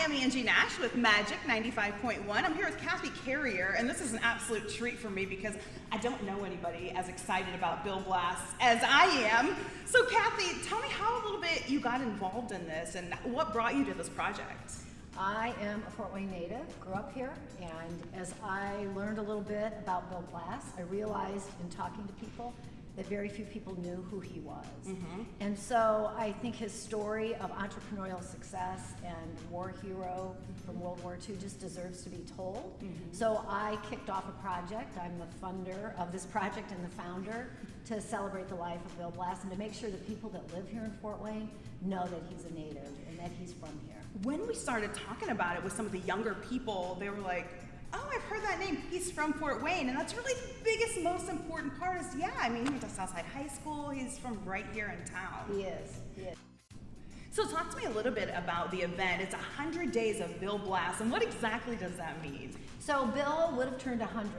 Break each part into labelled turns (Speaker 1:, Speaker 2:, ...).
Speaker 1: I'm Angie Nash with MAJIC 95.1. I'm here with Kathy Carrier, and this is an absolute treat for me because I don't know anybody as excited about Bill Blass as I am. So Kathy, tell me how a little bit you got involved in this and what brought you to this project.
Speaker 2: I am a Fort Wayne native, grew up here, and as I learned a little bit about Bill Blass, I realized in talking to people that very few people knew who he was. And so I think his story of entrepreneurial success and war hero from World War II just deserves to be told. So I kicked off a project. I'm the funder of this project and the founder to celebrate the life of Bill Blass and to make sure that people that live here in Fort Wayne know that he's a native and that he's from here.
Speaker 1: When we started talking about it with some of the younger people, they were like, oh, I've heard that name. He's from Fort Wayne. And that's really the biggest, most important part is, yeah, I mean, he went to Southside High School. He's from right here in town.
Speaker 2: He is.
Speaker 1: So talk to me a little bit about the event. It's 100 days of Bill Blass, and what exactly does that mean?
Speaker 2: So Bill would have turned 100.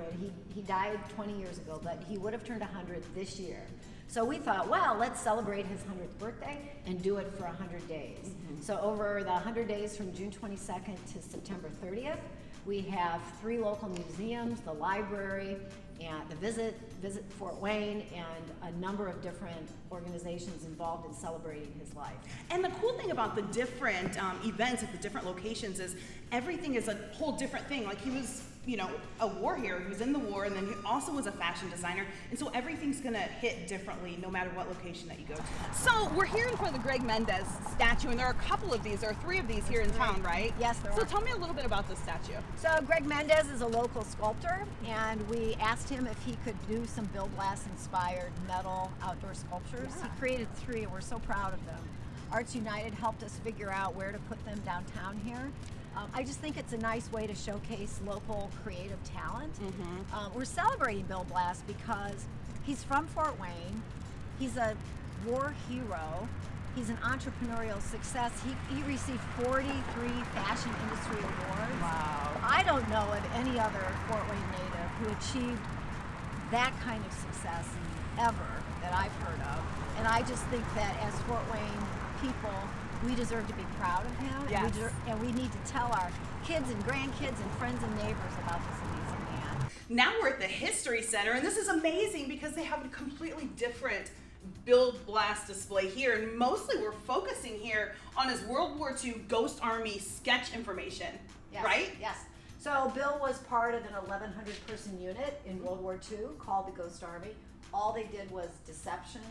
Speaker 2: He died 20 years ago, but he would have turned 100 this year. So we thought, well, let's celebrate his 100th birthday and do it for 100 days. So over the 100 days from June 22nd to September 30th, we have 3 local museums, the library, and the Visit Fort Wayne, and a number of different organizations involved in celebrating his life.
Speaker 1: And the cool thing about the different events at the different locations is everything is a whole different thing. Like he was, you know, a war hero. He was in the war, and then he also was a fashion designer. And so everything's gonna hit differently no matter what location that you go to. So we're here in front of the Greg Mendez statue, and there are a couple of these. There are 3 of these here in town, right?
Speaker 2: Yes, there are.
Speaker 1: So tell me a little bit about this statue.
Speaker 2: So Greg Mendez is a local sculptor, and we asked him if he could do some Bill Blass inspired metal outdoor sculptures.
Speaker 1: Yeah.
Speaker 2: He created 3, and we're so proud of them. Arts United helped us figure out where to put them downtown here. I just think it's a nice way to showcase local creative talent. We're celebrating Bill Blass because he's from Fort Wayne. He's a war hero. He's an entrepreneurial success. He received 43 fashion industry awards.
Speaker 1: Wow.
Speaker 2: I don't know of any other Fort Wayne native who achieved that kind of success ever that I've heard of. And I just think that as Fort Wayne people, we deserve to be proud of him.
Speaker 1: Yes.
Speaker 2: And we need to tell our kids and grandkids and friends and neighbors about this amazing man.
Speaker 1: Now we're at the History Center, and this is amazing because they have a completely different Bill Blass display here, and mostly we're focusing here on his World War II Ghost Army sketch information,
Speaker 2: Yes.
Speaker 1: right?
Speaker 2: Yes. So Bill was part of an 1,100 person unit in World War II called the Ghost Army. All they did was deception,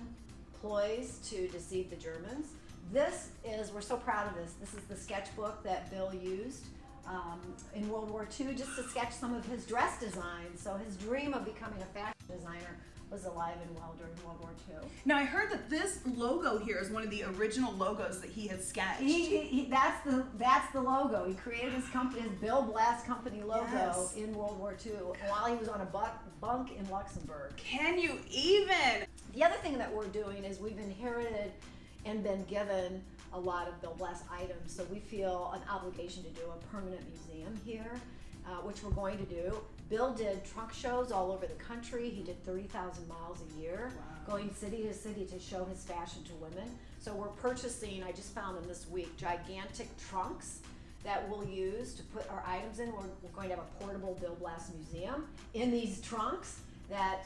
Speaker 2: ploys to deceive the Germans. We're so proud of this. This is the sketchbook that Bill used in World War II just to sketch some of his dress designs. So his dream of becoming a fashion designer was alive and well during World War II.
Speaker 1: Now I heard that this logo here is one of the original logos that he had sketched.
Speaker 2: That's the logo. He created his company, his Bill Blass Company logo
Speaker 1: Yes.
Speaker 2: in World War II while he was on a bunk in Luxembourg.
Speaker 1: Can you even?
Speaker 2: The other thing that we're doing is we've inherited and been given a lot of Bill Blass items, so we feel an obligation to do a permanent museum here, which we're going to do. Bill did trunk shows all over the country. He did 30,000 miles a year, going city to city to show his fashion to women. So we're purchasing, I just found them this week, gigantic trunks that we'll use to put our items in. We're going to have a portable Bill Blass museum in these trunks,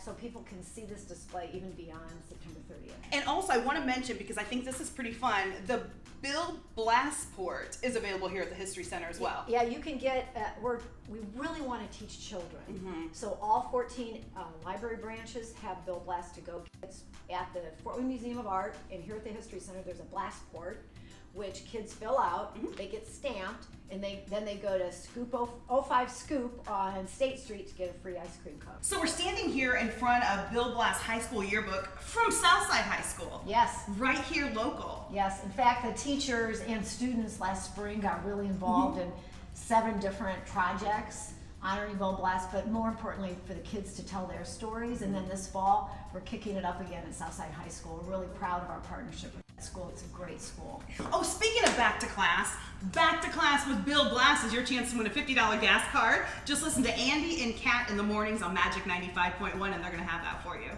Speaker 2: so people can see this display even beyond September 30th.
Speaker 1: And also I want to mention, because I think this is pretty fun, the Bill Blass port is available here at the History Center as well.
Speaker 2: Yeah, you can get, we really want to teach children. So all 14 library branches have Bill Blass to go kits. At the Fort Wayne Museum of Art and here at the History Center, there's a Blass port, which kids fill out, they get stamped, and then they go to Scoop 05 Scoop on State Street to get a free ice cream cone.
Speaker 1: So we're standing here in front of Bill Blass High School yearbook from Southside High School.
Speaker 2: Yes.
Speaker 1: Right here local.
Speaker 2: Yes, in fact, the teachers and students last spring got really involved in 7 different projects honoring Bill Blass, but more importantly for the kids to tell their stories. And then this fall, we're kicking it up again at Southside High School. We're really proud of our partnership with that school. It's a great school.
Speaker 1: Oh, speaking of Back to Class with Bill Blass is your chance to win a $50 gas card. Just listen to Andy and Kat in the mornings on MAJIC 95.1, and they're going to have that for you.